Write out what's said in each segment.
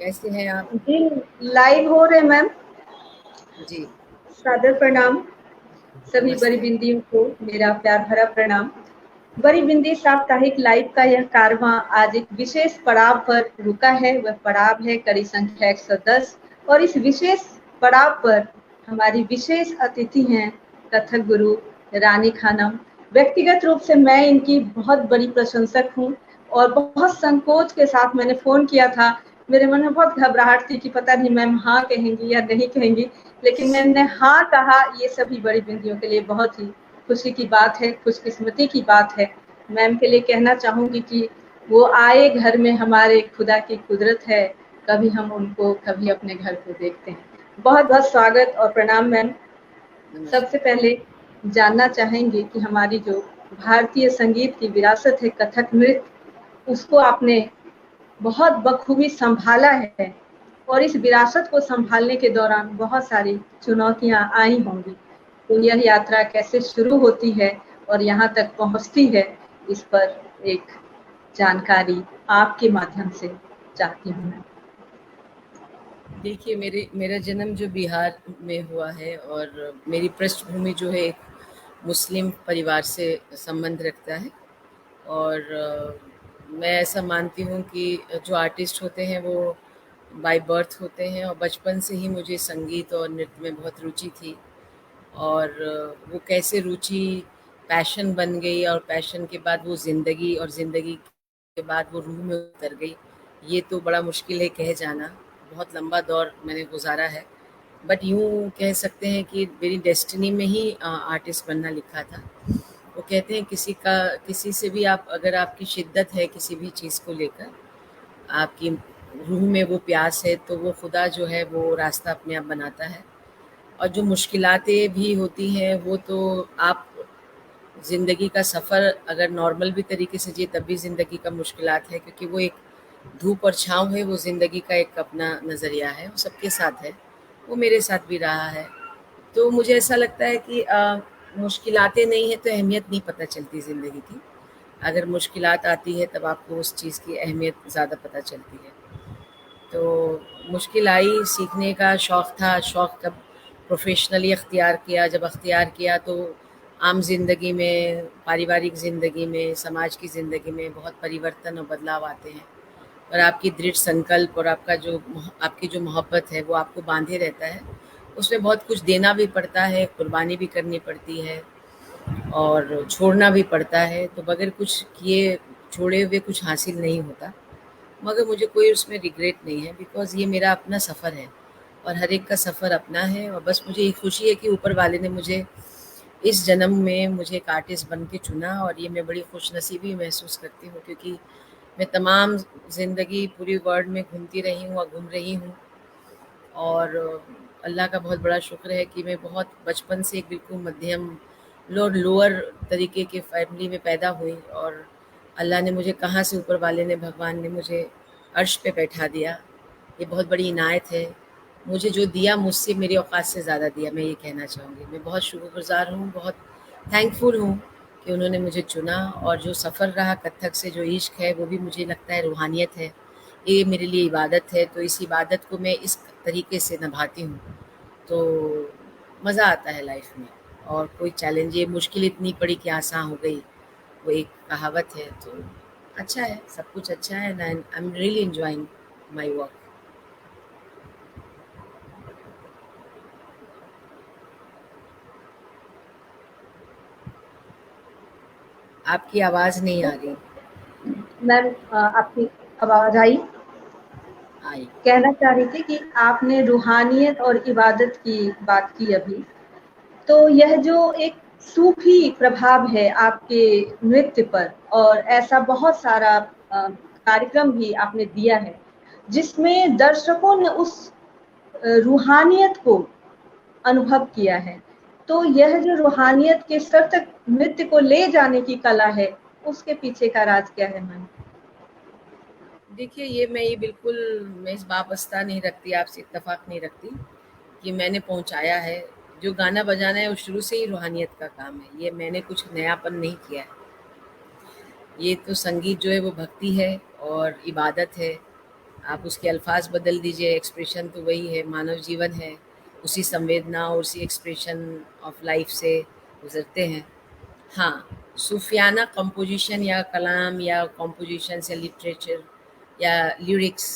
कैसे हैं आप? जी, लाइव हो रहे मैम। जी, सादर प्रणाम सभी बड़ी नमस्ते। बिंदियों को, मेरा प्यार भरा प्रणाम। बड़ी बिंदी साप्ताहिक लाइव का यह कारवां आज एक विशेष पड़ाव पर रुका है। वह पड़ाव है कड़ी संख्या 110 और इस विशेष पड़ाव पर हमारी विशेष अतिथि हैं कथक गुरु रानी खानम। व्यक्तिगत रूप से मैं इनकी बहुत बड़ी प्रशंसक हूँ और बहुत संकोच के साथ मैंने फ़ोन किया था। मेरे मन में बहुत घबराहट थी कि पता नहीं मैम हाँ कहेंगी या नहीं कहेंगी, लेकिन मैंने हाँ कहा। ये सभी बड़ी बिंदियों के लिए बहुत ही खुशी की बात है, खुशकिस्मती की बात है। मैम के लिए कहना चाहूँगी कि वो आए घर में, हमारे खुदा की कुदरत है। कभी हम उनको कभी अपने घर को देखते हैं। बहुत बहुत स्वागत और प्रणाम मैम। सबसे नमस्ते। पहले जानना चाहेंगे कि हमारी जो भारतीय संगीत की विरासत है कथक नृत्य, उसको आपने बहुत बखूबी संभाला है और इस विरासत को संभालने के दौरान बहुत सारी चुनौतियां आई होंगी। तो यह यात्रा कैसे शुरू होती है और यहाँ तक पहुँचती है, इस पर एक जानकारी आपके माध्यम से चाहती हूँ मैं। देखिए, मेरा जन्म जो बिहार में हुआ है और मेरी पृष्ठभूमि जो है एक मुस्लिम परिवार से संबंध रखता है। और मैं ऐसा मानती हूँ कि जो आर्टिस्ट होते हैं वो बाय बर्थ होते हैं, और बचपन से ही मुझे संगीत और नृत्य में बहुत रुचि थी। और वो कैसे रुचि पैशन बन गई, और पैशन के बाद वो ज़िंदगी, और ज़िंदगी के बाद वो रूह में उतर गई, ये तो बड़ा मुश्किल है कह जाना। बहुत लंबा दौर मैंने गुजारा है, बट यूँ कह सकते हैं कि मेरी डेस्टिनी में ही आर्टिस्ट बनना लिखा था। वो कहते हैं किसी से भी आप, अगर आपकी शिद्दत है किसी भी चीज़ को लेकर, आपकी रूह में वो प्यास है, तो वो खुदा जो है वो रास्ता अपने आप बनाता है। और जो मुश्किलातें भी होती हैं वो तो आप ज़िंदगी का सफ़र अगर नॉर्मल भी तरीके से जिए तब भी ज़िंदगी का मुश्किलात है, क्योंकि वो एक धूप और छाँव है, वो ज़िंदगी का एक अपना नज़रिया है, वो सबके साथ है, वो मेरे साथ भी रहा है। तो मुझे ऐसा लगता है कि मुश्किलातें नहीं है तो अहमियत नहीं पता चलती ज़िंदगी की। अगर मुश्किलात आती है तब आपको उस चीज़ की अहमियत ज़्यादा पता चलती है। तो मुश्किल आई, सीखने का शौक़ था, शौक़ कब प्रोफ़ेशनली अख्तियार किया, जब अख्तियार किया तो आम ज़िंदगी में, पारिवारिक ज़िंदगी में, समाज की ज़िंदगी में बहुत परिवर्तन और बदलाव आते हैं। और आपकी दृढ़ संकल्प और आपकी जो मोहब्बत है वो आपको बांधे रहता है। उसमें बहुत कुछ देना भी पड़ता है, कुर्बानी भी करनी पड़ती है और छोड़ना भी पड़ता है। तो बगैर कुछ किए, छोड़े हुए कुछ हासिल नहीं होता। मगर मुझे कोई उसमें रिग्रेट नहीं है, बिकॉज़ ये मेरा अपना सफ़र है और हर एक का सफ़र अपना है। और बस मुझे ये खुशी है कि ऊपर वाले ने मुझे इस जन्म में मुझे एक आर्टिस्ट बन के चुना, और ये मैं बड़ी खुशनसीबी महसूस करती हूँ, क्योंकि मैं तमाम ज़िंदगी पूरी वर्ल्ड में घूमती रही हूँ और घूम रही हूँ। और अल्लाह का बहुत बड़ा शुक्र है कि मैं बहुत बचपन से एक बिल्कुल मध्यम लोअर तरीके के फैमिली में पैदा हुई, और अल्लाह ने मुझे कहाँ से, ऊपर वाले ने, भगवान ने मुझे अर्श पे बैठा दिया। ये बहुत बड़ी इनायत है। मुझे जो दिया मुझसे मेरी औकात से ज़्यादा दिया, मैं ये कहना चाहूँगी। मैं बहुत शुक्रगुज़ार हूँ, बहुत थैंकफुल हूँ कि उन्होंने मुझे चुना। और जो सफ़र रहा कथक से, जो इश्क है, वो भी मुझे लगता है रूहानियत है। ये मेरे लिए इबादत है, तो इस इबादत को मैं इस तरीके से निभाती हूँ, तो मज़ा आता है लाइफ में। और कोई चैलेंज, ये मुश्किल इतनी पड़ी कि आसान हो गई, वो एक कहावत है। तो अच्छा है, सब कुछ अच्छा है, and I am really enjoying my work. आपकी आवाज़ नहीं आ रही। मैम, आपकी आवाज आई। आई। कहना चाह रही थी कि आपने रूहानियत और इबादत की बात की अभी। तो यह जो एक सूफी प्रभाव है आपके नृत्य पर, और ऐसा बहुत सारा कार्यक्रम भी आपने दिया है जिसमें दर्शकों ने उस रूहानियत को अनुभव किया है। तो यह जो रूहानियत के स्तर तक नृत्य को ले जाने की कला है, उसके पीछे का राज क्या है मैम? देखिए, ये बिल्कुल, मैं इस वाबस्ता नहीं रखती, आपसे इत्तेफ़ाक नहीं रखती कि मैंने पहुँचाया है। जो गाना बजाना है वो शुरू से ही रूहानियत का काम है, ये मैंने कुछ नयापन नहीं किया है। ये तो संगीत जो है वो भक्ति है और इबादत है। आप उसके अल्फाज बदल दीजिए, एक्सप्रेशन तो वही है, मानव जीवन है, उसी संवेदना और उसी एक्सप्रेशन ऑफ लाइफ से गुजरते हैं। हाँ, सूफियाना कंपोजिशन या कलाम या कॉम्पोजिशंस या लिटरेचर या लिरिक्स,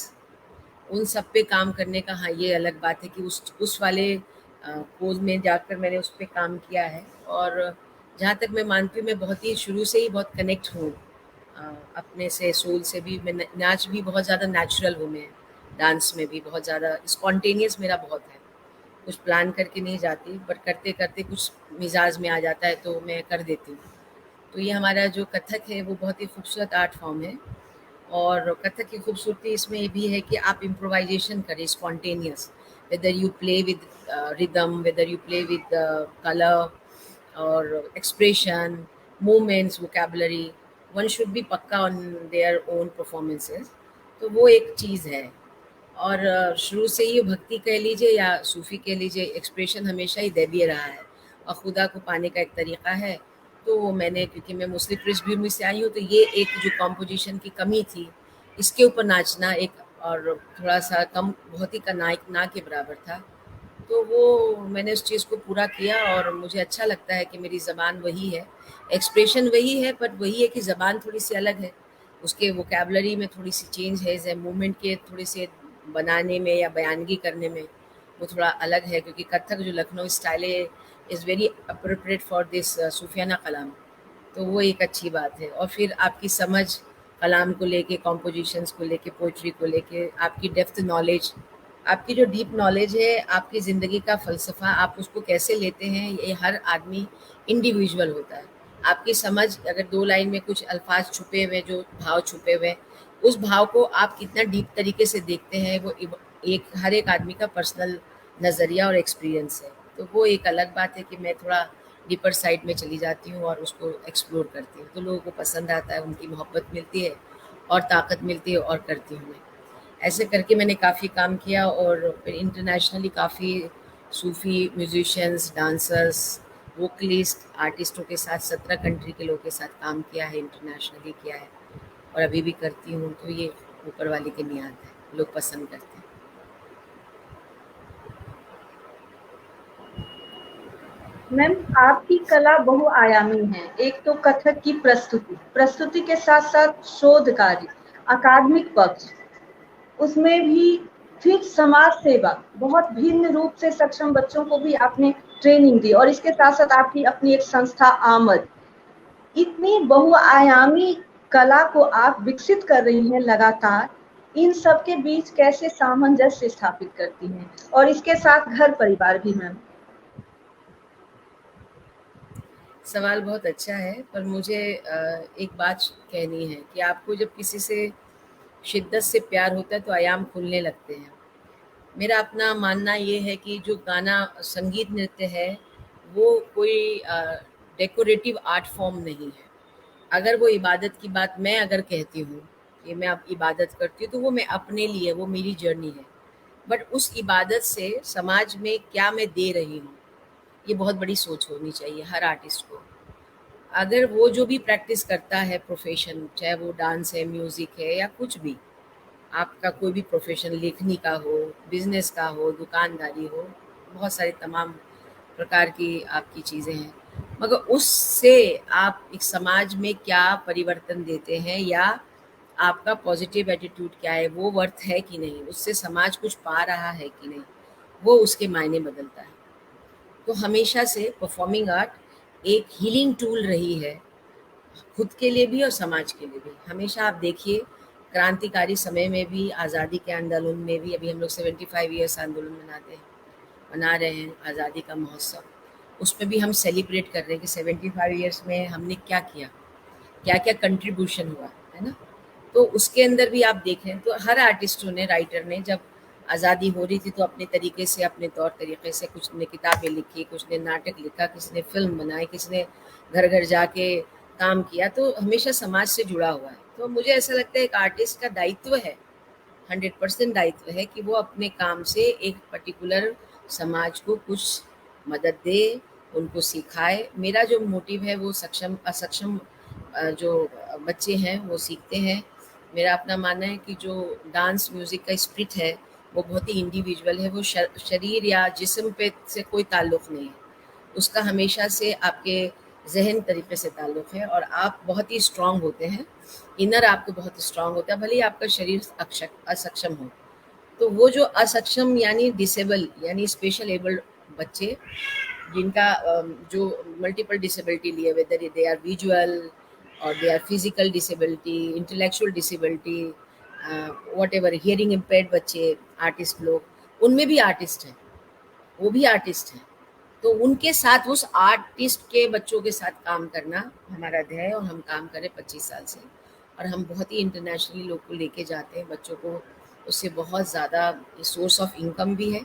उन सब पे काम करने का, हाँ, ये अलग बात है कि उस वाले पोज़ में जाकर मैंने उस पे काम किया है। और जहाँ तक मैं मानती हूँ, मैं बहुत ही शुरू से ही बहुत कनेक्ट हूँ अ, अपने से, सोल से भी। मैं नाच भी बहुत ज़्यादा नेचुरल हूँ मैं, डांस में भी बहुत ज़्यादा स्पॉन्टेनियस मेरा बहुत है। कुछ प्लान करके नहीं जाती, बट करते-करते कुछ मिज़ाज में आ जाता है तो मैं कर देती हूँ। तो ये हमारा जो कथक है वो बहुत ही खूबसूरत आर्ट फॉर्म है। और कथक की खूबसूरती इसमें ये भी है कि आप इम्प्रोवाइज़ेशन करें spontaneous, whether you play with rhythm, whether you play with colour और expression, movements, vocabulary, one should be पक्का ऑन देयर ओन परफॉर्मेंसेस। तो वो एक चीज़ है। और शुरू से ही भक्ति कह लीजिए या सूफ़ी कह लीजिए, एक्सप्रेशन हमेशा ही दैवीय रहा है और खुदा को पाने का एक तरीक़ा है। तो वो मैंने, क्योंकि मैं मुस्लिम पृष्ठभूमि से आई हूँ, तो ये एक जो कॉम्पोजिशन की कमी थी, इसके ऊपर नाचना एक और थोड़ा-सा कम, बहुत ही का ना के बराबर था। तो वो मैंने उस चीज़ को पूरा किया और मुझे अच्छा लगता है कि मेरी ज़बान वही है, एक्सप्रेशन वही है, बट वही है कि ज़बान थोड़ी-सी अलग है। उसके वोकैब्युलरी में थोड़ी-सी चेंज है, ज़ मूवमेंट के थोड़े से बनाने में या बयानगी करने में वो थोड़ा अलग है, क्योंकि कथक जो लखनऊ स्टाइल है is very appropriate for this सूफियाना कलाम। तो वो एक अच्छी बात है। और फिर आपकी समझ कलाम को लेके, कॉम्पोजिशंस को लेके, पोइट्री को लेके, आपकी डेप्थ नॉलेज, आपकी जो डीप नॉलेज है, आपकी ज़िंदगी का फ़लसफ़ा, आप उसको कैसे लेते हैं, ये हर आदमी इंडिविजुअल होता है। आपकी समझ, अगर 2 लाइन में कुछ अल्फ़ाज़ छुपे हुए हैं, जो भाव छुपे हुए हैं, उस भाव को आप कितना डीप तरीके से देखते हैं, वो एक हर एक आदमी का पर्सनल नज़रिया और एक्सपीरियंस है। तो वो एक अलग बात है कि मैं थोड़ा डीपर साइड में चली जाती हूँ और उसको एक्सप्लोर करती हूँ। तो लोगों को पसंद आता है, उनकी मोहब्बत मिलती है और ताकत मिलती है और करती हूँ मैं। ऐसे करके मैंने काफ़ी काम किया और फिर इंटरनेशनली काफ़ी सूफ़ी म्यूज़िशियंस, डांसर्स, वोकलिस्ट, आर्टिस्टों के साथ 17 कंट्री के लोगों के साथ काम किया है, इंटरनेशनली किया है और अभी भी करती हूँ। तो ये ऊपर वाले की नियात है, लोग पसंद करते हैं। मैम, आपकी कला बहुआयामी है। एक तो कथक की प्रस्तुति, प्रस्तुति के साथ साथ शोध कार्य, अकादमिक पक्ष, उसमें भी, फिर समाज सेवा, बहुत भिन्न रूप से सक्षम बच्चों को भी आपने ट्रेनिंग दी और इसके साथ साथ आपकी अपनी एक संस्था आमद। इतनी बहुआयामी कला को आप विकसित कर रही हैं लगातार, इन सब के बीच कैसे सामंजस्य स्थापित करती हैं, और इसके साथ घर परिवार भी मैम? सवाल बहुत अच्छा है, पर मुझे एक बात कहनी है कि आपको जब किसी से शिद्दत से प्यार होता है तो आयाम खुलने लगते हैं। मेरा अपना मानना ये है कि जो गाना, संगीत नृत्य है, वो कोई डेकोरेटिव आर्ट फॉर्म नहीं है। अगर वो इबादत की बात मैं अगर कहती हूँ कि मैं अब इबादत करती हूँ, तो वो मैं अपने लिए, वो मेरी जर्नी है। बट उस इबादत से समाज में क्या मैं दे रही हूँ, ये बहुत बड़ी सोच होनी चाहिए हर आर्टिस्ट को। अगर वो जो भी प्रैक्टिस करता है प्रोफेशन, चाहे वो डांस है, म्यूज़िक है या कुछ भी, आपका कोई भी प्रोफेशन, लेखनी का हो, बिजनेस का हो, दुकानदारी हो, बहुत सारी तमाम प्रकार की आपकी चीज़ें हैं, मगर उससे आप एक समाज में क्या परिवर्तन देते हैं या आपका पॉजिटिव एटीट्यूड क्या है, वो वर्थ है कि नहीं, उससे समाज कुछ पा रहा है कि नहीं, वो उसके मायने बदलता है। तो हमेशा से परफॉर्मिंग आर्ट एक हीलिंग टूल रही है, खुद के लिए भी और समाज के लिए भी। हमेशा आप देखिए, क्रांतिकारी समय में भी, आज़ादी के आंदोलन में भी, अभी हम लोग 75 ईयर्स आंदोलन मना रहे हैं, आज़ादी का महोत्सव। उसमें भी हम सेलिब्रेट कर रहे हैं कि 75 ईयर्स में हमने क्या किया, क्या-क्या कंट्रीब्यूशन हुआ, है ना? तो उसके अंदर भी आप देखें तो हर आर्टिस्टों ने, राइटर ने, जब आज़ादी हो रही थी तो अपने तरीके से, अपने तौर तरीके से, कुछ ने किताबें लिखी, कुछ ने नाटक लिखा, किसी ने फ़िल्म बनाई, किसी ने घर-घर जाके काम किया, तो हमेशा समाज से जुड़ा हुआ है। तो मुझे ऐसा लगता है एक आर्टिस्ट का दायित्व है, 100% दायित्व है कि वो अपने काम से एक पर्टिकुलर समाज को कुछ मदद दे, उनको सिखाए। मेरा जो मोटिव है वो सक्षम, असक्षम जो बच्चे हैं वो सीखते हैं, मेरा अपना मानना है कि जो डांस म्यूज़िक का स्पिरिट है, वो बहुत ही इंडिविजुअल है, वो शरीर या जिस्म पे से कोई ताल्लुक़ नहीं है। उसका हमेशा से आपके ज़हन तरीके से ताल्लुक़ है और आप बहुत ही स्ट्रॉन्ग होते हैं, इनर आपके बहुत स्ट्रॉन्ग होता है, भले ही आपका शरीर असक्षम हो। तो वो जो असक्षम यानी डिसेबल यानी स्पेशल एबल्ड बच्चे जिनका जो मल्टीपल डिसेबिलिटी लिए, वेदर दे आर विजुअल और they are physical disability, intellectual disability, whatever, hearing impaired बच्चे, आर्टिस्ट लोग, उनमें भी आर्टिस्ट हैं, वो भी आर्टिस्ट हैं। तो उनके साथ, उस आर्टिस्ट के बच्चों के साथ काम करना हमारा ध्येय है और हम काम करें 25 साल से, और हम बहुत ही इंटरनेशनली लोग को लेके जाते हैं बच्चों को। उससे बहुत ज़्यादा सोर्स ऑफ इनकम भी है,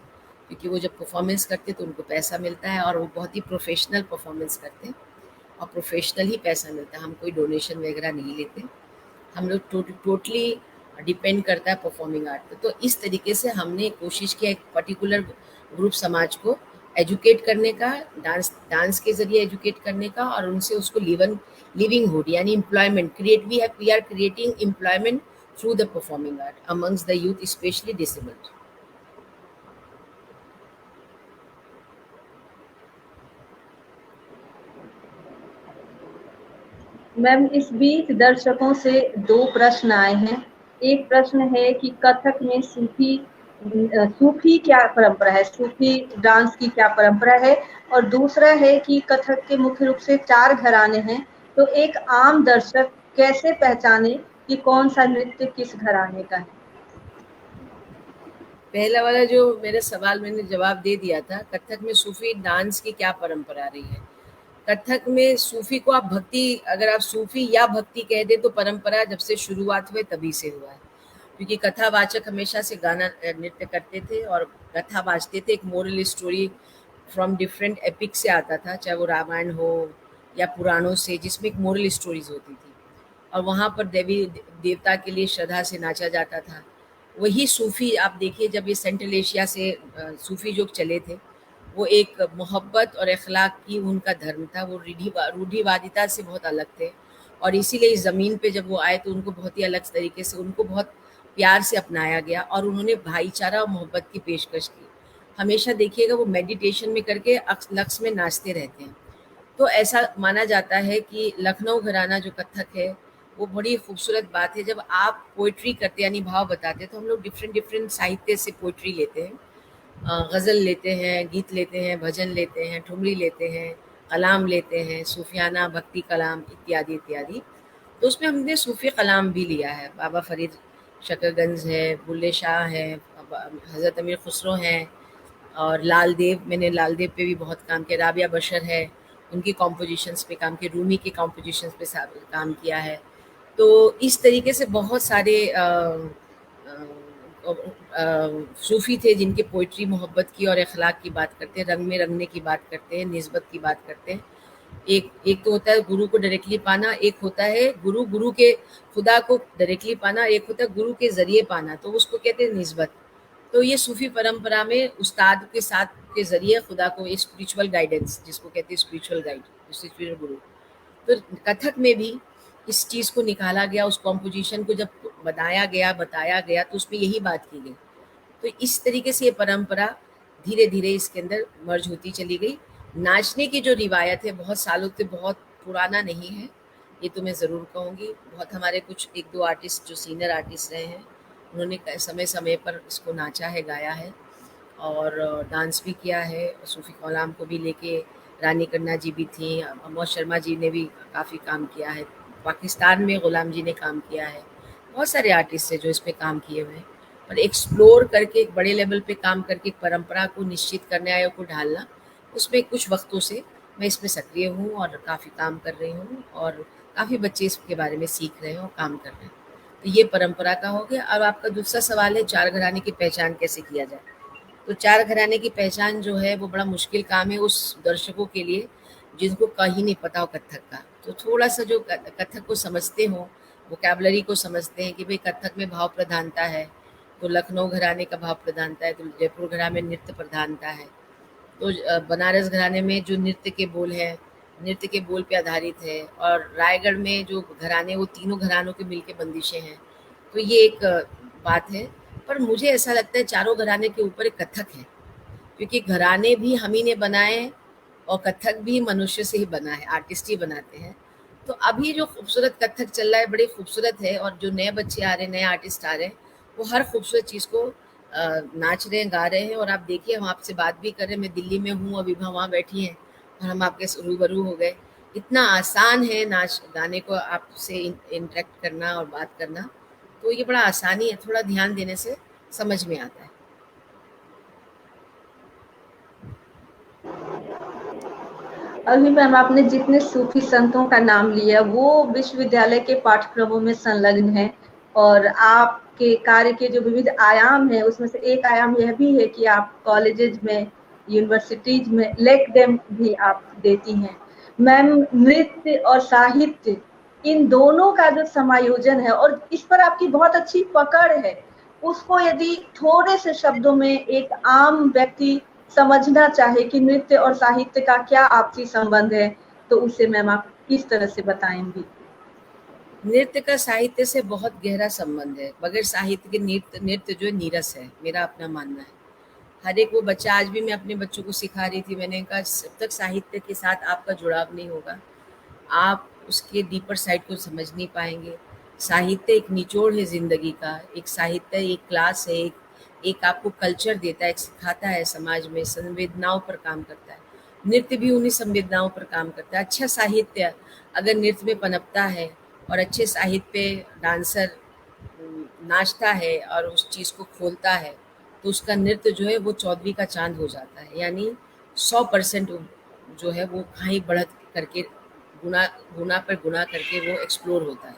क्योंकि वो जब परफॉर्मेंस करते हैं तो उनको पैसा मिलता है और वो बहुत ही प्रोफेशनल परफॉर्मेंस करते हैं और प्रोफेशनल ही पैसा मिलता है। हम कोई डोनेशन वगैरह नहीं लेते, हम लोग टोटली डिपेंड करता है परफॉर्मिंग आर्ट पे। तो इस तरीके से हमने कोशिश किया एक पर्टिकुलर ग्रुप समाज को एजुकेट करने का, डांस डांस के ज़रिए एजुकेट करने का, और उनसे उसको लिविंगहुड यानी employment create, we are creating employment through the performing art amongst the youth specially disabled. Ma'am, इस बीच दर्शकों से 2 प्रश्न आए हैं। एक प्रश्न है कि कथक में सूफी क्या परंपरा है, सूफी डांस की क्या परंपरा है? और दूसरा है कि कथक के मुख्य रूप से 4 घराने हैं, तो एक आम दर्शक कैसे पहचाने कि कौन सा नृत्य किस घराने का है? पहला वाला जो मेरा सवाल मैंने जवाब दे दिया था, कथक में सूफी डांस की क्या परंपरा रही है। कथक में सूफी को आप भक्ति, अगर आप सूफी या भक्ति कह दें तो परंपरा जब से शुरुआत हुए तभी से हुआ है, क्योंकि कथावाचक हमेशा से गाना नृत्य करते थे और कथा बाजते थे। एक moral story from different epic से आता था, चाहे वो रामायण हो या पुराणों से, जिसमें एक मोरल स्टोरीज होती थी और वहाँ पर देवी देवता के लिए श्रद्धा से नाचा जाता था। वही सूफ़ी आप देखिए, जब ये सेंट्रल एशिया से सूफ़ी जो चले थे, वो एक मोहब्बत और अखलाक की उनका धर्म था। वो रूढ़िवादिता से बहुत अलग थे और इसीलिए इस ज़मीन पे जब वो आए तो उनको बहुत ही अलग तरीके से, उनको बहुत प्यार से अपनाया गया और उन्होंने भाईचारा और मोहब्बत की पेशकश की। हमेशा देखिएगा वो मेडिटेशन में करके लक्स में नाचते रहते हैं। तो ऐसा माना जाता है कि लखनऊ घराना जो कथक है, वो बड़ी खूबसूरत बात है। जब आप पोइट्री करते यानी भाव बताते हैं, तो हम लोग डिफरेंट डिफरेंट साहित्य से पोइट्री लेते हैं, गज़ल लेते हैं, गीत लेते हैं, भजन लेते हैं, ठुमरी लेते हैं, कलाम लेते हैं, सूफियाना भक्ति कलाम इत्यादि इत्यादि। तो उसमें हमने सूफ़ी कलाम भी लिया है। बाबा फ़रीद शकरगंज है, बुल्ले शाह हैं, हज़रत अमीर खुसरो हैं और लाल देव, मैंने लाल देव पे भी बहुत काम किया। राबिया बशर है, उनकी कॉम्पोजिशंस पे काम किया, रूमी के कॉम्पोजिशंस पे काम किया है। तो इस तरीके से बहुत सारे सूफ़ी थे जिनके पोइट्री मोहब्बत की और अखलाक की बात करते हैं, रंग में रंगने की बात करते हैं, निस्बत की बात करते हैं। एक एक तो होता है गुरु को डायरेक्टली पाना, एक होता है गुरु के खुदा को डायरेक्टली पाना, एक होता है गुरु के ज़रिए पाना, तो उसको कहते हैं निस्बत। तो ये सूफ़ी परंपरा में उस्ताद के साथ के ज़रिए खुदा को, एक स्पिरिचुअल गाइडेंस जिसको कहते हैं, स्पिरिचुअल गाइड, स्पिरिचुअल गुरु। तो कथक में भी इस चीज़ को निकाला गया, उस कॉम्पोजिशन को जब बनाया गया, बताया गया, तो उसमें यही बात की गई। तो इस तरीके से ये परंपरा धीरे धीरे इसके अंदर मर्ज होती चली गई। नाचने की जो रिवायत है बहुत सालों से, बहुत पुराना नहीं है, ये तो मैं ज़रूर कहूँगी। बहुत हमारे कुछ एक दो आर्टिस्ट जो सीनियर आर्टिस्ट रहे हैं, उन्होंने समय समय पर इसको नाचा है, गाया है और डांस भी किया है। सूफ़ी कलाम को भी लेके रानी कन्ना जी भी थी, अमोद शर्मा जी ने भी काफ़ी काम किया है, पाकिस्तान में गुलाम जी ने काम किया है। बहुत सारे आर्टिस्ट हैं जो इस पे काम किए हुए हैं। पर एक्सप्लोर करके एक बड़े लेवल पे काम करके एक परंपरा को निश्चित करने, आयोग को ढालना, उसमें कुछ वक्तों से मैं इसमें सक्रिय हूँ और काफ़ी काम कर रही हूँ और काफ़ी बच्चे इसके बारे में सीख रहे हैं और काम कर रहे हैं। तो ये परंपरा का हो गया। अब आपका दूसरा सवाल है, चार घराने की पहचान कैसे किया जाए। तो चार घराने की पहचान जो है वो बड़ा मुश्किल काम है उस दर्शकों के लिए जिनको कहीं नहीं पता हो कथक का। तो थोड़ा सा जो कथक को समझते हो, वोकैबलरी को समझते हैं कि भाई कथक में भाव प्रधानता है, तो लखनऊ घराने का भाव प्रधानता है, तो जयपुर घराने में नृत्य प्रधानता है, तो बनारस घराने में जो नृत्य के बोल हैं, नृत्य के बोल पे आधारित है, और रायगढ़ में जो घराने, वो तीनों घरानों के मिल के बंदिशें हैं। तो ये एक बात है। पर मुझे ऐसा लगता है चारों घराने के ऊपर एक कथक है, क्योंकि घराने भी हम ही ने बनाए और कथक भी मनुष्य से ही बना है, आर्टिस्ट ही बनाते हैं। तो अभी जो खूबसूरत कथक चल रहा है बड़ी खूबसूरत है, और जो नए बच्चे आ रहे हैं, नए आर्टिस्ट आ रहे हैं, वो हर खूबसूरत चीज़ को नाच रहे हैं, गा रहे हैं। और आप देखिए, हम आपसे बात भी कर रहे हैं, मैं दिल्ली में हूँ, अभी वहाँ बैठी हैं और हम आपके रूबरू हो गए। इतना आसान है नाच गाने को आपसे इंटरेक्ट करना और बात करना, तो ये बड़ा आसानी है, थोड़ा ध्यान देने से समझ में आता है। अभी मैम आपने जितने सूफी संतों का नाम लिया वो विश्वविद्यालय के पाठ्यक्रमों में संलग्न है, और आपके कार्य के जो विविध आयाम है उसमें से एक आयाम यह भी है कि आप कॉलेजेज में, यूनिवर्सिटीज में लेक डेम भी आप देती हैं। मैम, नृत्य और साहित्य इन दोनों का जो समायोजन है और इस पर आपकी बहुत अच्छी पकड़ है, उसको यदि थोड़े से शब्दों में एक आम व्यक्ति समझना चाहे कि नृत्य और साहित्य का क्या आपसी संबंध है, तो उसे मैम आप किस तरह से बताएंगी? नृत्य का साहित्य से बहुत गहरा संबंध है। बगैर साहित्य के नृत्य नृत्य जो है नीरस है, मेरा अपना मानना है। हर एक वो बच्चा, आज भी मैं अपने बच्चों को सिखा रही थी, मैंने कहा जब तक साहित्य के साथ आपका जुड़ाव नहीं होगा, आप उसके डीपर साइड को समझ नहीं पाएंगे। साहित्य एक निचोड़ है ज़िंदगी का, एक साहित्य एक क्लास है, एक आपको कल्चर देता है, एक सिखाता है, समाज में संवेदनाओं पर काम करता है। नृत्य भी उन्हीं संवेदनाओं पर काम करता है। अच्छा साहित्य अगर नृत्य में पनपता है और अच्छे साहित्य पे डांसर नाचता है और उस चीज़ को खोलता है, तो उसका नृत्य जो है वो चौदहवीं का चाँद हो जाता है। यानी 100% जो है वो कहीं बढ़त करके गुना गुना पर गुना करके वो एक्सप्लोर होता है।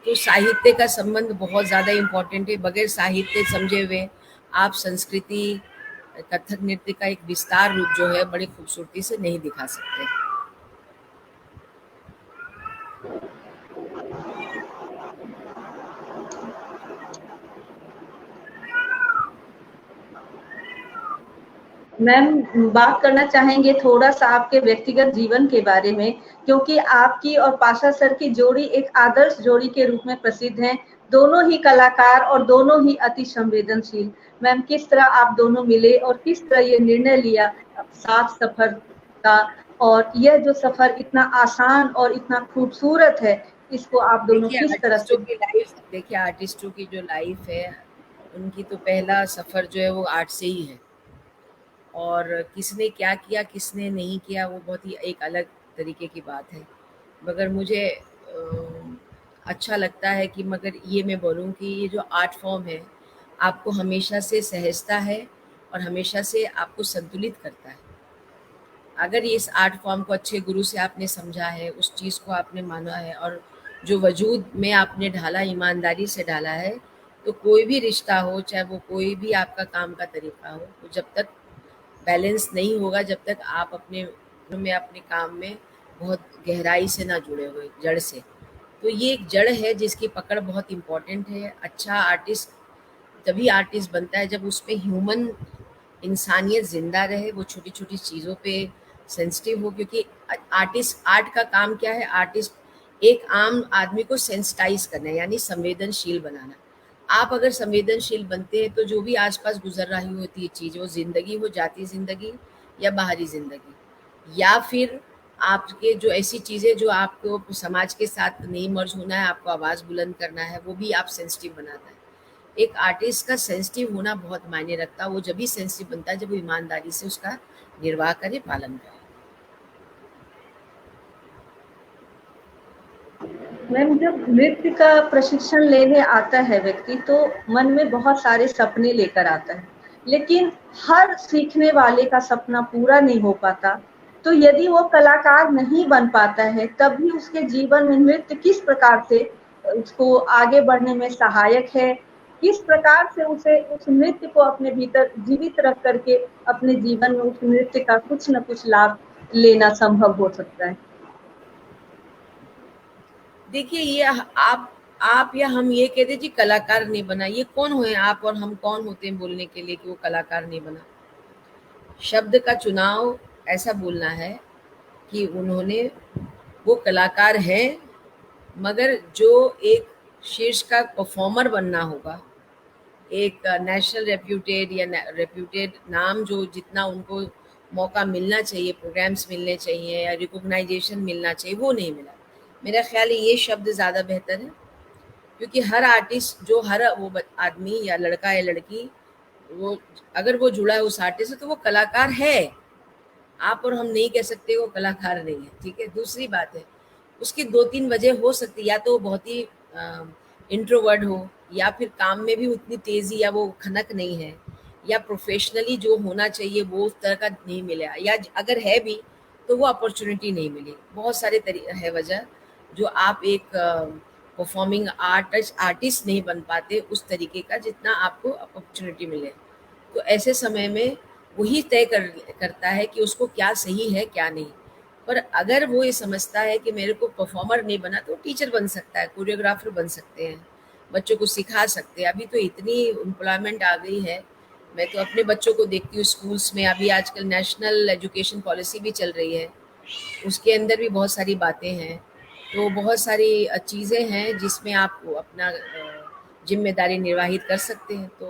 तो साहित्य का संबंध बहुत ज़्यादा इम्पोर्टेंट है। बगैर साहित्य समझे हुए आप संस्कृति, कथक नृत्य का एक विस्तार रूप जो है बड़ी खूबसूरती से नहीं दिखा सकते। मैम, बात करना चाहेंगे थोड़ा सा आपके व्यक्तिगत जीवन के बारे में, क्योंकि आपकी और पाशा सर की जोड़ी एक आदर्श जोड़ी के रूप में प्रसिद्ध है। दोनों ही कलाकार और दोनों ही अति संवेदनशील। मैम, किस तरह आप दोनों मिले और किस तरह ये निर्णय लिया साथ सफर का, और यह जो सफर इतना आसान और इतना खूबसूरत है, इसको आप दोनों किस तरह से? देखिए आर्टिस्टों की जो लाइफ है, उनकी तो पहला सफ़र जो है वो आर्ट से ही है। और किसने क्या किया, किसने नहीं किया, वो बहुत ही एक अलग तरीके की बात है। मगर मुझे अच्छा लगता है कि, मगर ये मैं बोलूँ कि ये जो आर्ट फॉर्म है, आपको हमेशा से सहेजता है और हमेशा से आपको संतुलित करता है। अगर ये इस आर्ट फॉर्म को अच्छे गुरु से आपने समझा है, उस चीज़ को आपने माना है और जो वजूद में आपने ढाला, ईमानदारी से ढाला है, तो कोई भी रिश्ता हो, चाहे वो कोई भी आपका काम का तरीका हो, तो जब तक बैलेंस नहीं होगा, जब तक आप अपने काम में बहुत गहराई से ना जुड़े हुए जड़ से। तो ये एक जड़ है जिसकी पकड़ बहुत इम्पोर्टेंट है। अच्छा आर्टिस्ट तभी आर्टिस्ट बनता है जब उसमें ह्यूमन इंसानियत ज़िंदा रहे, वो छोटी-छोटी चीज़ों पे सेंसिटिव हो, क्योंकि आर्टिस्ट, आर्ट का काम क्या है? आर्टिस्ट एक आम आदमी को सेंसिटाइज़ करना है, यानी संवेदनशील बनाना। आप अगर संवेदनशील बनते हैं तो जो भी आस-पास गुज़र रही होती है चीज़, वो ज़िंदगी हो, जाती ज़िंदगी या बाहरी ज़िंदगी, या फिर आपके जो ऐसी चीज़ें जो आपको समाज के साथ नहीं मर्ज होना है, आपको आवाज़ बुलंद करना है, वो भी आप सेंसिटिव बनाता है। एक आर्टिस्ट का सेंसिटिव होना बहुत मायने रखता है। वो जब भी सेंसिटिव बनता है जब वो ईमानदारी से उसका निर्वाह करे, पालन करे। मैम, जब नृत्य का प्रशिक्षण लेने आता है व्यक्ति तो मन में बहुत सारे सपने लेकर आता है, लेकिन हर सीखने वाले का सपना पूरा नहीं हो पाता। तो यदि वो कलाकार नहीं बन पाता है, तब भी उसके जीवन में नृत्य किस प्रकार से उसको आगे बढ़ने में सहायक है? किस प्रकार से उसे उस नृत्य को अपने भीतर जीवित रख करके अपने जीवन में उस नृत्य का कुछ न कुछ लाभ लेना संभव हो सकता है? देखिए, ये आप या हम ये कहते जी कलाकार नहीं बना, ये कौन हुए? आप और हम कौन होते हैं बोलने के लिए कि वो कलाकार नहीं बना? शब्द का चुनाव ऐसा बोलना है कि उन्होंने, वो कलाकार हैं, मगर जो एक शीर्ष का परफॉर्मर बनना होगा, एक नेशनल रेप्यूटेड या रेप्यूटेड नाम, जो जितना उनको मौका मिलना चाहिए, प्रोग्राम्स मिलने चाहिए या रिकॉग्नाइजेशन मिलना चाहिए, वो नहीं मिला। मेरा ख्याल है ये शब्द ज़्यादा बेहतर है, क्योंकि हर आर्टिस्ट, जो हर आदमी या लड़का या लड़की, वो अगर वो जुड़ा है उस आर्टिस्ट से तो वो कलाकार है। आप और हम नहीं कह सकते वो कलाकार नहीं है, ठीक है। दूसरी बात है, उसकी 2-3 वजह हो सकती है, या तो वो बहुत ही इंट्रोवर्ट हो, या फिर काम में भी उतनी तेज़ी या वो खनक नहीं है, या प्रोफेशनली जो होना चाहिए वो उस तरह का नहीं मिला, या अगर है भी तो वो अपॉर्चुनिटी नहीं मिली। बहुत सारे है वजह, जो आप एक परफॉर्मिंग आर्टिस्ट नहीं बन पाते उस तरीके का जितना आपको अपॉर्चुनिटी मिले। तो ऐसे समय में वही करता है कि उसको क्या सही है क्या नहीं। पर अगर वो ये समझता है कि मेरे को परफॉर्मर नहीं बना, तो टीचर बन सकता है, कोरियोग्राफर बन सकते हैं, बच्चों को सिखा सकते हैं। अभी तो इतनी एम्प्लॉयमेंट आ गई है, मैं तो अपने बच्चों को देखती हूँ स्कूल्स में। अभी आजकल नेशनल एजुकेशन पॉलिसी भी चल रही है, उसके अंदर भी बहुत सारी बातें हैं। तो बहुत सारी चीज़ें हैं जिसमें आप अपना जिम्मेदारी निर्वाहित कर सकते हैं। तो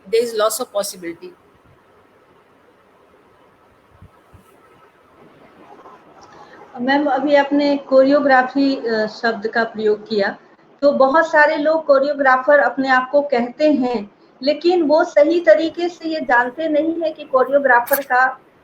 there is loss of possibility. Ma'am, अभी आपने कोरियोग्राफी शब्द का प्रयोग किया, तो बहुत सारे लोग कोरियोग्राफर अपने आप को कहते हैं, लेकिन वो सही तरीके से ये जानते नहीं है कि कोरियोग्राफर का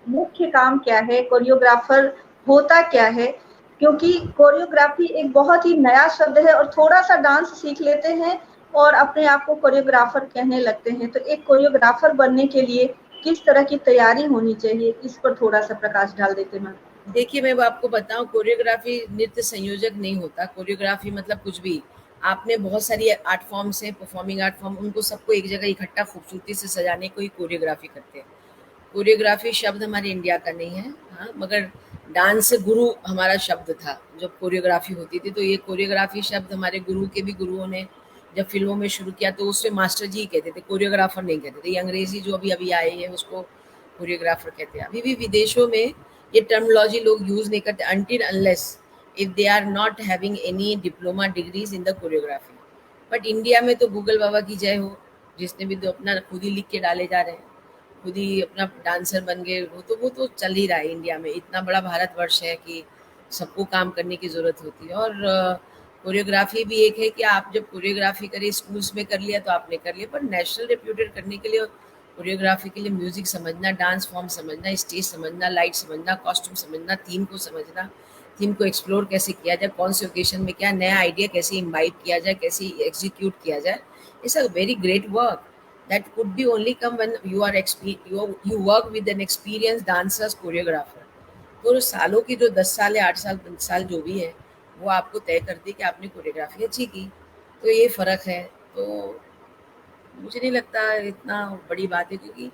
मुख्य काम क्या है, कोरियोग्राफर होता क्या है। क्योंकि कोरियोग्राफी एक बहुत ही नया शब्द है और थोड़ा सा डांस सीख लेते हैं और अपने आप को कोरियोग्राफर कहने लगते हैं। तो एक कोरियोग्राफर बनने के लिए किस तरह की तैयारी होनी चाहिए, इस पर थोड़ा सा प्रकाश डाल देते मैम। देखिए, मैं वो आपको बताऊँ, कोरियोग्राफी नृत्य संयोजक नहीं होता। कोरियोग्राफी मतलब कुछ भी, आपने बहुत सारी आर्ट फॉर्म्स हैं, परफॉर्मिंग आर्ट फॉर्म, उनको सबको एक जगह इकट्ठा खूबसूरती से सजाने को ही कोरियोग्राफी करते हैं। कोरियोग्राफी शब्द हमारे इंडिया का नहीं है, हाँ, मगर डांस गुरु हमारा शब्द था जब कोरियोग्राफी होती थी। तो ये कोरियोग्राफी शब्द हमारे गुरु के भी गुरुओं ने जब फिल्मों में शुरू किया तो उससे मास्टर जी कहते थे, कोरियोग्राफर नहीं कहते थे। ये अंग्रेजी जो अभी अभी आई है उसको कोरियोग्राफर कहते हैं। अभी भी विदेशों में ये टर्मिनोलॉजी लोग यूज नहीं करते, until unless if they are not having any diploma degrees in the choreography. But India में तो गूगल बाबा की जय हो, जिसने भी तो अपना खुद ही लिख के डाले जा रहे हैं, खुद ही अपना डांसर बन गए। वो तो चल ही रहा है इंडिया में। इतना बड़ा भारतवर्ष है कि सबको काम करने की ज़रूरत होती है। और कोरियोग्राफी भी एक है कि आप जब कोरियोग्राफी करें, स्कूल्स में कर लिया तो आपने कर लिया, पर नेशनल रेप्यूटेड करने के लिए कोरियोग्राफी के लिए म्यूजिक समझना, डांस फॉर्म समझना, स्टेज समझना, लाइट समझना, कॉस्ट्यूम समझना, थीम को समझना, थीम को एक्सप्लोर कैसे किया जाए, कौन से ओकेशन में क्या नया आइडिया कैसे इम्बाइब किया जाए, कैसे एग्जीक्यूट किया जाए, it's a very great work that could be only come when you work with an experienced dancers choreographer। तो सालों की जो 10 साल या 8 साल 5 साल जो भी है, वो आपको तय करती है कि आपने कोरियोग्राफी अच्छी की। तो ये फ़र्क है। तो मुझे नहीं लगता इतना बड़ी बात है, क्योंकि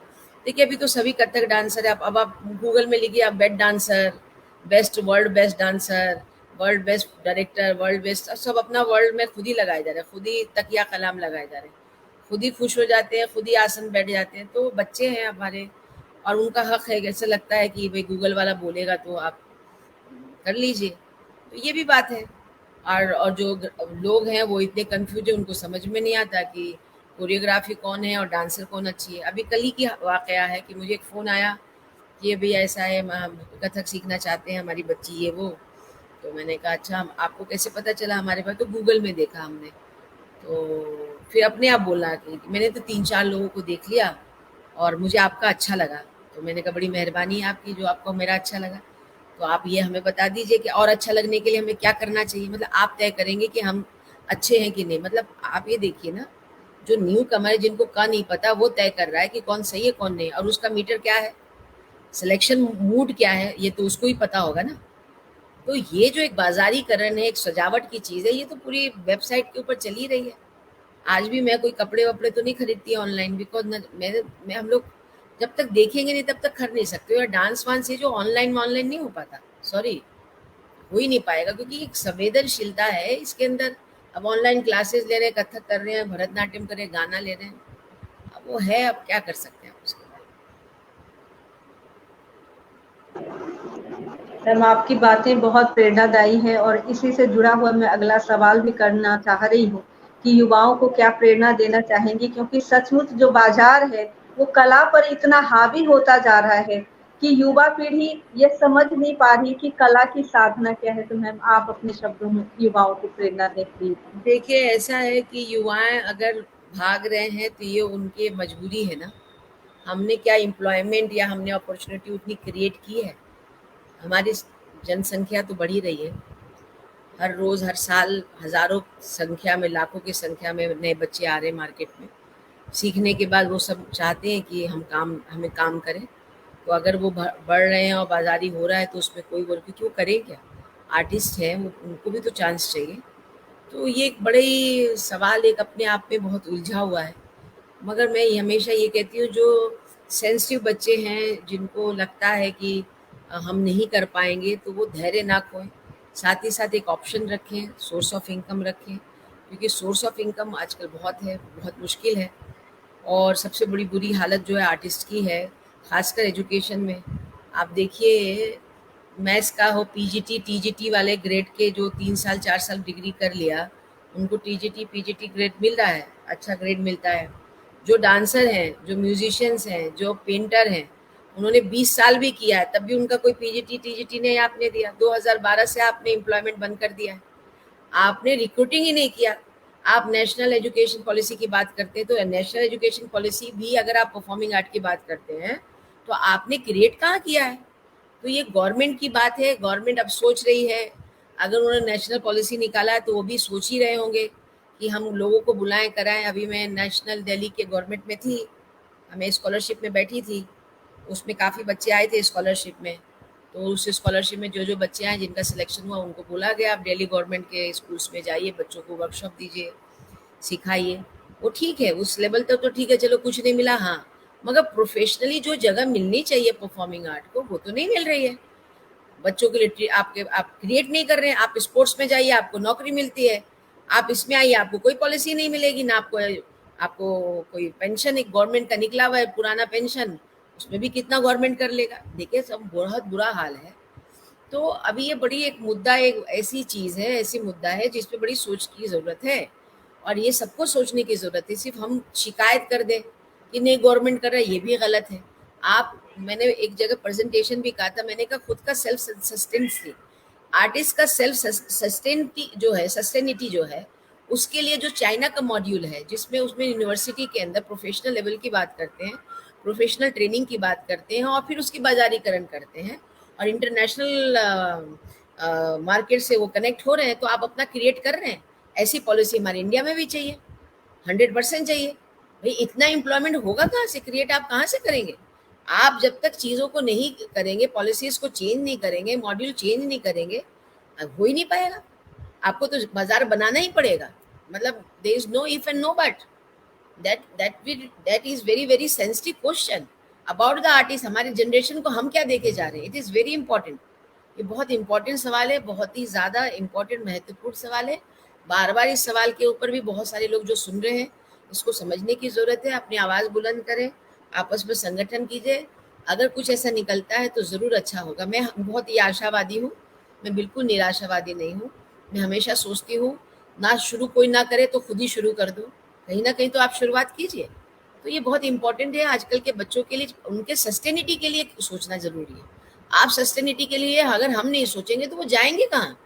देखिए अभी तो सभी कथक डांसर है। अब आप गूगल में लिखिए, आप best dancer, best dancer, world best director, world best, सब अपना वर्ल्ड में खुद ही लगाए जा रहे हैं, खुद ही तकिया कलाम लगाए जा रहे हैं, खुद ही खुश हो जाते हैं, खुद ही आसन बैठ जाते हैं। तो बच्चे हैं हमारे, और उनका हक है। ऐसा लगता है कि भाई गूगल वाला बोलेगा तो आप कर लीजिए, तो ये भी बात है। और जो लोग हैं वो इतने कंफ्यूज है, उनको समझ में नहीं आता कि कोरियोग्राफी कौन है और डांसर कौन अच्छी है। अभी कल ही की वाकया है कि मुझे एक फ़ोन आया कि ये भैया ऐसा है, हम कथक सीखना चाहते हैं, हमारी बच्ची ये वो। तो मैंने कहा अच्छा, हम आपको कैसे पता चला हमारे पास? तो गूगल में देखा हमने। तो फिर अपने आप बोलना कि मैंने तो 3-4 लोगों को देख लिया और मुझे आपका अच्छा लगा। तो मैंने कहा बड़ी मेहरबानी है आपकी जो आपको मेरा अच्छा लगा। तो आप ये हमें बता दीजिए कि और अच्छा लगने के लिए हमें क्या करना चाहिए? मतलब आप तय करेंगे कि हम अच्छे हैं कि नहीं। मतलब आप ये देखिए ना, जो न्यू कमर है, जिनको का नहीं पता, वो तय कर रहा है कि कौन सही है कौन नहीं, और उसका मीटर क्या है, सिलेक्शन मूड क्या है, ये तो उसको ही पता होगा ना। तो ये जो एक बाज़ारीकरण है, एक सजावट की चीज़ है, ये तो पूरी वेबसाइट के ऊपर चल ही रही है। आज भी मैं कोई कपड़े-वपड़े तो नहीं खरीदती ऑनलाइन, बिकॉज़ न मैं हम लोग जब तक देखेंगे नहीं तब तक खरीद नहीं सकते। और डांस-वांस ये जो ऑनलाइन नहीं हो पाता, सॉरी, हो ही नहीं पाएगा, क्योंकि एक संवेदनशीलता है इसके अंदर। अब ऑनलाइन क्लासेस ले रहे हैं, कथक कर रहे हैं, भरतनाट्यम कर रहे हैं, गाना ले रहे हैं। अब वो है, अब क्या कर सकते हैं आप उसके बारे में? मैम, आपकी बातें बहुत प्रेरणादायी हैं और इसी से जुड़ा हुआ मैं अगला सवाल भी करना चाह रही हूँ कि युवाओं को क्या प्रेरणा देना चाहेंगी, क्योंकि सचमुच जो बाजार है वो कला पर इतना हावी होता जा रहा है कि युवा पीढ़ी ये समझ नहीं पा रही कि कला की साधना क्या है। तो मैम, आप अपने शब्दों में युवाओं को प्रेरणा दें प्लीज। देखिए, ऐसा है कि युवाएँ अगर भाग रहे हैं तो ये उनकी मजबूरी है ना। हमने क्या एम्प्लॉयमेंट या हमने अपॉर्च्युनिटी उतनी क्रिएट की है? हमारी जनसंख्या तो बढ़ ही रही है। हर रोज़, हर साल हज़ारों संख्या में, लाखों की संख्या में नए बच्चे आ रहे हैं मार्केट में। सीखने के बाद वो सब चाहते हैं कि हमें काम करें। तो अगर वो बढ़ रहे हैं और बाज़ारी हो रहा है तो उसमें कोई वो, क्योंकि वो करें क्या? आर्टिस्ट हैं, उनको भी तो चांस चाहिए। तो ये एक बड़े ही सवाल एक अपने आप में बहुत उलझा हुआ है। मगर मैं हमेशा ये कहती हूँ, जो सेंसिटिव बच्चे हैं, जिनको लगता है कि हम नहीं कर पाएँगे, तो वो धैर्य ना खोएँ। साथ ही साथ एक ऑप्शन रखें, सोर्स ऑफ इनकम रखें, क्योंकि सोर्स ऑफ इनकम आजकल बहुत है, बहुत मुश्किल है। और सबसे बड़ी बुरी हालत जो है आर्टिस्ट की है, ख़ासकर एजुकेशन में। आप देखिए, मैथ्स का हो, पीजीटी, टीजीटी वाले ग्रेड के जो 3 साल 4 साल डिग्री कर लिया, उनको टीजीटी, पीजीटी ग्रेड मिल रहा है, अच्छा ग्रेड मिलता है। जो डांसर हैं, जो म्यूज़िशियंस हैं, जो पेंटर हैं, उन्होंने 20 साल भी किया है, तब भी उनका कोई पीजीटी, टीजीटी नहीं आपने दिया। 2012 से आपने एम्प्लॉयमेंट बंद कर दिया है। आपने रिक्रूटिंग ही नहीं किया। आप नेशनल एजुकेशन पॉलिसी की बात करते हैं, तो नेशनल एजुकेशन पॉलिसी भी अगर आप परफॉर्मिंग आर्ट की बात करते हैं, तो आपने क्रिएट कहाँ किया है? तो ये गवर्नमेंट की बात है, गवर्नमेंट अब सोच रही है। अगर उन्होंने नेशनल पॉलिसी निकाला है तो वो भी सोच ही रहे होंगे कि हम लोगों को बुलाएं, कराएं। अभी मैं नेशनल दिल्ली के गवर्नमेंट में थी, मैं स्कॉलरशिप में बैठी थी, उसमें काफ़ी बच्चे आए थे स्कॉलरशिप में। तो उस स्कॉलरशिप में जो जो बच्चे आए, जिनका सिलेक्शन हुआ, उनको बोला गया आप दिल्ली गवर्नमेंट के स्कूल्स में जाइए, बच्चों को वर्कशॉप दीजिए, सिखाइए। वो ठीक है, उस लेवल तक तो ठीक है, चलो कुछ नहीं मिला, हाँ। मगर प्रोफेशनली जो जगह मिलनी चाहिए परफॉर्मिंग आर्ट को, वो तो नहीं मिल रही है। बच्चों के लिए आप क्रिएट नहीं कर रहे हैं। आप स्पोर्ट्स में जाइए, आपको नौकरी मिलती है। आप इसमें आइए, आपको कोई पॉलिसी नहीं मिलेगी ना। आपको आपको कोई पेंशन एक गवर्नमेंट का निकला हुआ है, पुराना पेंशन, उसमें भी कितना गवर्नमेंट कर लेगा। देखिए, सब बहुत बुरा हाल है। तो अभी ये बड़ी एक मुद्दा, एक ऐसी चीज़ है, ऐसी मुद्दा है जिस पे बड़ी सोच की ज़रूरत है। और ये सबको सोचने की ज़रूरत है। सिर्फ हम शिकायत कर दें कि नहीं गवर्नमेंट कर रहा है, ये भी गलत है। आप मैंने एक जगह प्रेजेंटेशन भी कहा था, मैंने कहा खुद का सेल्फ सस्टेनिटी, आर्टिस्ट का सेल्फ सस्टेनिटी जो है, सस्टेनिटी जो है, उसके लिए जो चाइना का मॉड्यूल है, जिसमें उसमें यूनिवर्सिटी के अंदर प्रोफेशनल लेवल की बात करते हैं, प्रोफेशनल ट्रेनिंग की बात करते हैं, और फिर उसकी बाजारीकरण करते हैं, और इंटरनेशनल मार्केट से वो कनेक्ट हो रहे हैं, तो आप अपना क्रिएट कर रहे हैं। ऐसी पॉलिसी हमारे इंडिया में भी चाहिए, 100% चाहिए। भाई, इतना एम्प्लॉयमेंट होगा कहाँ से, क्रिएट आप कहाँ से करेंगे? आप जब तक चीज़ों को नहीं करेंगे, पॉलिसीज़ को चेंज नहीं करेंगे, मॉड्यूल चेंज नहीं करेंगे, हो ही नहीं पाएगा। आपको तो बाज़ार बनाना ही पड़ेगा। मतलब there is no if and no but. That is very very sensitive question about the artist. हमारी जनरेशन को हम क्या देके जा रहे हैं, इट इज़ वेरी इंपॉर्टेंट। ये बहुत इंपॉर्टेंट सवाल है, बहुत ही ज़्यादा इंपॉर्टेंट, महत्वपूर्ण सवाल है। बार बार इस सवाल के ऊपर भी बहुत सारे लोग जो सुन रहे हैं, इसको समझने की ज़रूरत है। अपनी आवाज़ बुलंद करें, आपस में संगठन कीजिए। अगर कुछ ऐसा निकलता है तो ज़रूर अच्छा होगा। मैं बहुत ही आशावादी हूँ, मैं बिल्कुल निराशावादी नहीं हूँ। मैं हमेशा सोचती हूँ, ना शुरू कोई ना करे तो खुद ही शुरू कर दो, कहीं ना कहीं तो आप शुरुआत कीजिए। तो ये बहुत इंपॉर्टेंट है आजकल के बच्चों के लिए, उनके सस्टेनिटी के लिए सोचना ज़रूरी है। आप सस्टेनिटी के लिए अगर हम नहीं सोचेंगे तो वो जाएंगे कहाँ?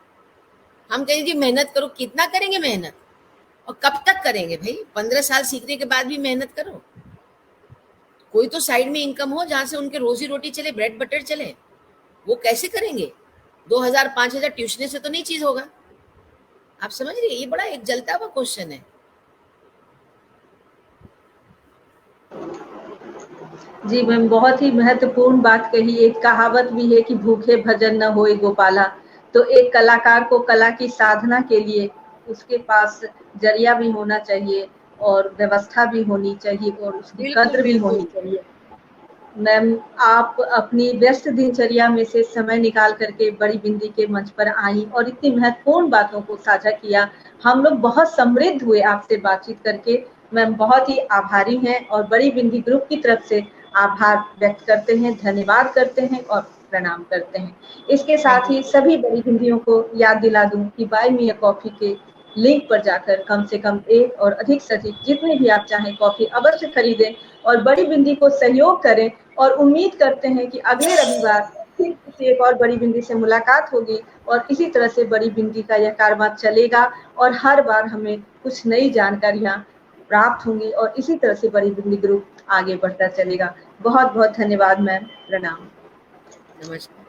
हम कहेंगे जी मेहनत करो, कितना करेंगे मेहनत, और कब तक करेंगे? भाई 15 साल सीखने के बाद भी मेहनत करो। कोई तो साइड में इनकम हो जहाँ से उनके रोजी रोटी चले, ब्रेड बटर चले। वो कैसे करेंगे? 2000 5000 ट्यूशन से तो नहीं चीज होगा। आप समझ रहे? ये बड़ा एक जलता हुआ क्वेश्चन है। जी मैम, बहुत ही महत्वपूर्ण बात कही। एक कहावत भी है कि भूखे भजन न होए गोपाला। तो एक कलाकार को कला की साधना के लिए उसके पास जरिया भी होना चाहिए और व्यवस्था भी होनी चाहिए और उसकी बिल्कुल कद्र भी बिल्कुल। होनी चाहिए। मैम, आप अपनी व्यस्त दिनचर्या में से समय निकाल करके बड़ी बिंदी के मंच पर आई और इतनी महत्वपूर्ण बातों को साझा किया। हम लोग बहुत समृद्ध हुए आपसे बातचीत करके। मैम, बहुत ही आभारी हैं और बड़ी बिंदी ग्रुप की तरफ से आभार व्यक्त करते हैं, धन्यवाद करते हैं और प्रणाम करते हैं। इसके साथ ही सभी बड़ी बिंदियों को याद दिला दूं कि बाय मी अ कॉफी के लिंक पर जाकर कम से कम एक और अधिक से अधिक जितने भी आप चाहें कॉफी अवश्य खरीदें और बड़ी बिंदी को सहयोग करें, और उम्मीद करते हैं कि अगले रविवार फिर किसी एक और बड़ी बिंदी से मुलाकात होगी और इसी तरह से बड़ी बिंदी का यह कारवां चलेगा और हर बार हमें कुछ नई जानकारियां प्राप्त होंगी और इसी तरह से बड़ी बिंदी ग्रुप आगे बढ़ता चलेगा। बहुत बहुत धन्यवाद मैम, प्रणाम। नमस्कार।